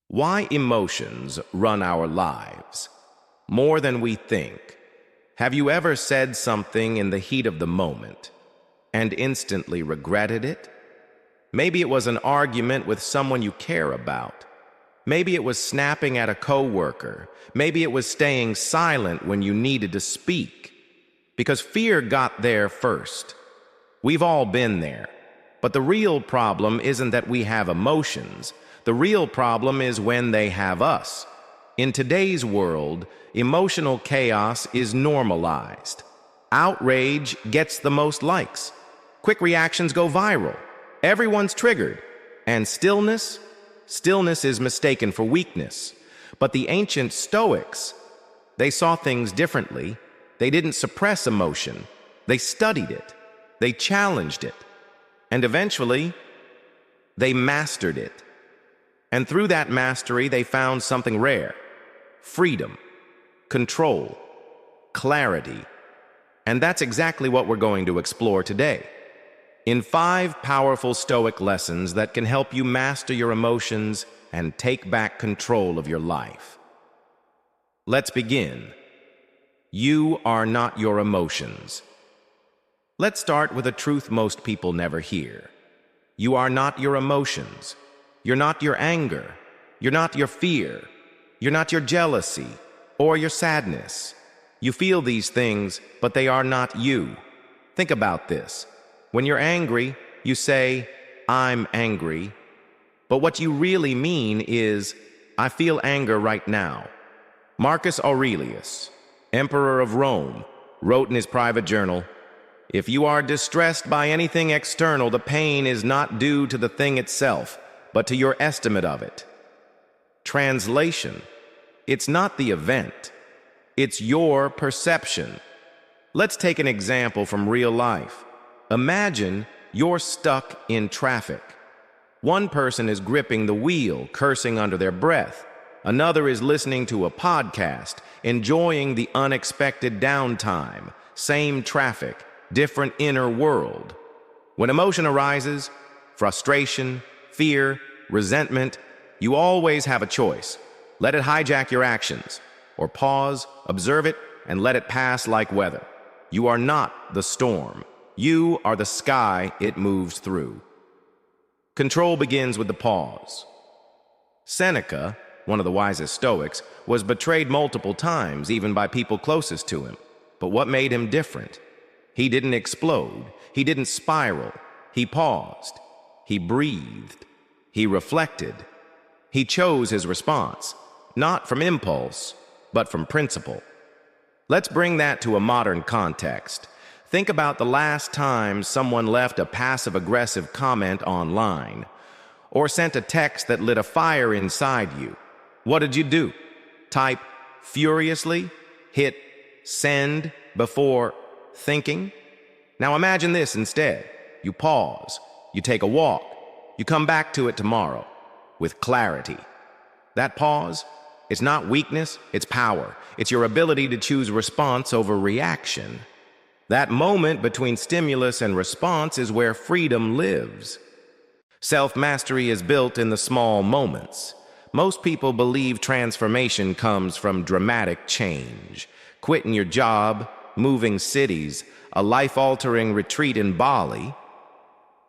Why emotions run our lives more than we think. Have you ever said something in the heat of the moment and instantly regretted it? Maybe it was an argument with someone you care about. Maybe it was snapping at a coworker. Maybe it was staying silent when you needed to speak. Because fear got there first. We've all been there. But the real problem isn't that we have emotions. The real problem is when they have us. In today's world, emotional chaos is normalized. Outrage gets the most likes. Quick reactions go viral. Everyone's triggered. And stillness is mistaken for weakness. But the ancient Stoics, they saw things differently. They didn't suppress emotion. They studied it. They challenged it. And eventually, they mastered it. And through that mastery, they found something rare: freedom, control, clarity. And that's exactly what we're going to explore today. In 5 powerful Stoic lessons that can help you master your emotions and take back control of your life. Let's begin. You are not your emotions. Let's start with a truth most people never hear. You are not your emotions. You're not your anger. You're not your fear. You're not your jealousy or your sadness. You feel these things, but they are not you. Think about this. When you're angry, you say, "I'm angry." But what you really mean is, "I feel anger right now." Marcus Aurelius, Emperor of Rome, wrote in his private journal, "If you are distressed by anything external, the pain is not due to the thing itself, but to your estimate of it." Translation: it's not the event, it's your perception. Let's take an example from real life. Imagine you're stuck in traffic. One person is gripping the wheel, cursing under their breath. Another is listening to a podcast, enjoying the unexpected downtime. Same traffic, different inner world. When emotion arises, frustration, fear, resentment, you always have a choice. Let it hijack your actions, or pause, observe it, and let it pass like weather. You are not the storm. You are the sky it moves through. Control begins with the pause. Seneca, one of the wisest Stoics, was betrayed multiple times, even by people closest to him. But what made him different? He didn't explode. He didn't spiral. He paused. He breathed. He reflected. He chose his response, not from impulse, but from principle. Let's bring that to a modern context. Think about the last time someone left a passive-aggressive comment online, or sent a text that lit a fire inside you. What did you do? Type furiously? Hit send before thinking? Now imagine this instead. You pause. You take a walk. You come back to it tomorrow with clarity. That pause, it's not weakness, it's power. It's your ability to choose response over reaction. That moment between stimulus and response is where freedom lives. Self-mastery is built in the small moments. Most people believe transformation comes from dramatic change. Quitting your job, moving cities, a life-altering retreat in Bali.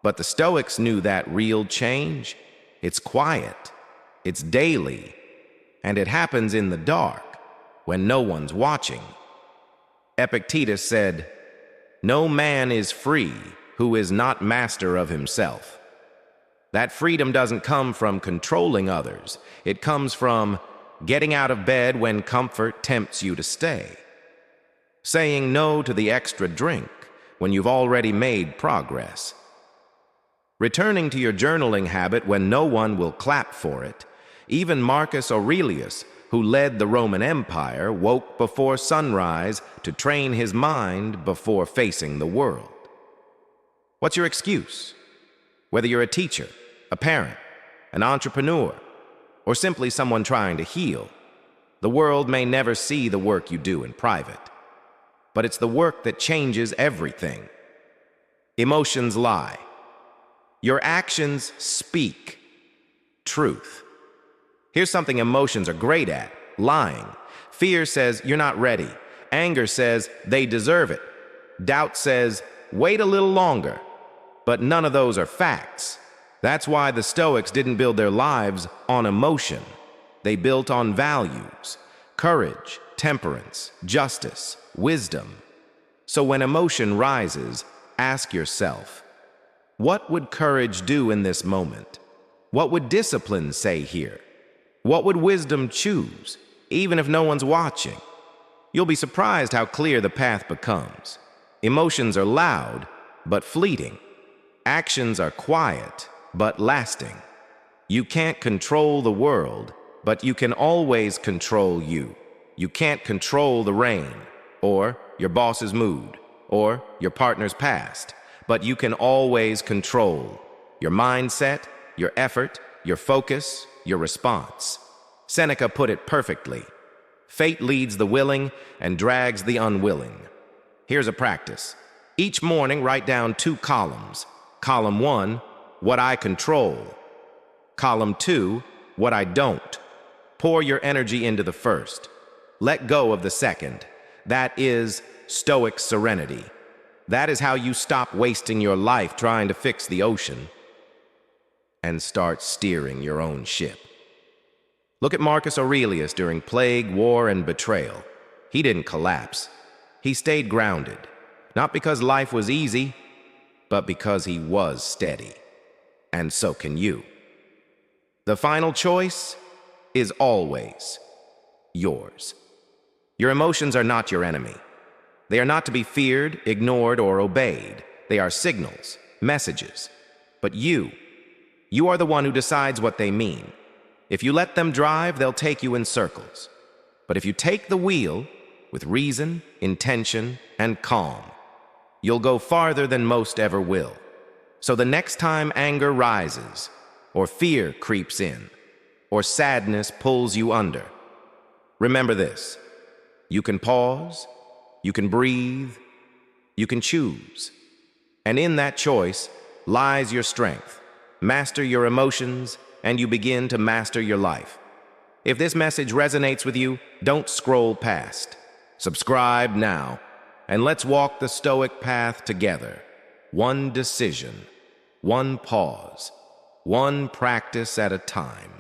But the Stoics knew that real change, it's quiet, it's daily, and it happens in the dark, when no one's watching. Epictetus said, "No man is free who is not master of himself." That freedom doesn't come from controlling others. It comes from getting out of bed when comfort tempts you to stay. Saying no to the extra drink when you've already made progress. Returning to your journaling habit when no one will clap for it. Even Marcus Aurelius, who led the Roman Empire, woke before sunrise to train his mind before facing the world. What's your excuse? Whether you're a teacher, a parent, an entrepreneur, or simply someone trying to heal, the world may never see the work you do in private. But it's the work that changes everything. Emotions lie. Your actions speak truth. Here's something emotions are great at: lying. Fear says you're not ready. Anger says they deserve it. Doubt says wait a little longer. But none of those are facts. That's why the Stoics didn't build their lives on emotion. They built on values: courage, temperance, justice, wisdom. So when emotion rises, ask yourself, what would courage do in this moment? What would discipline say here? What would wisdom choose, even if no one's watching? You'll be surprised how clear the path becomes. Emotions are loud, but fleeting. Actions are quiet, but lasting. You can't control the world, but you can always control you. You can't control the rain, or your boss's mood, or your partner's past, but you can always control your mindset, your effort, your focus, your response. Seneca put it perfectly. Fate leads the willing and drags the unwilling. Here's a practice. Each morning, write down 2 columns. Column 1, what I control. Column 2, what I don't. Pour your energy into the first. Let go of the second. That is Stoic serenity. That is how you stop wasting your life trying to fix the ocean and start steering your own ship. Look at Marcus Aurelius during plague, war, and betrayal. He didn't collapse. He stayed grounded, not because life was easy, but because he was steady. And so can you. The final choice is always yours. Your emotions are not your enemy. They are not to be feared, ignored, or obeyed. They are signals, messages. But you are the one who decides what they mean. If you let them drive, they'll take you in circles. But if you take the wheel with reason, intention, and calm, you'll go farther than most ever will. So the next time anger rises, or fear creeps in, or sadness pulls you under, remember this: you can pause, you can breathe, you can choose. And in that choice lies your strength. Master your emotions, and you begin to master your life. If this message resonates with you, don't scroll past. Subscribe now, and let's walk the Stoic path together. One decision, one pause, one practice at a time.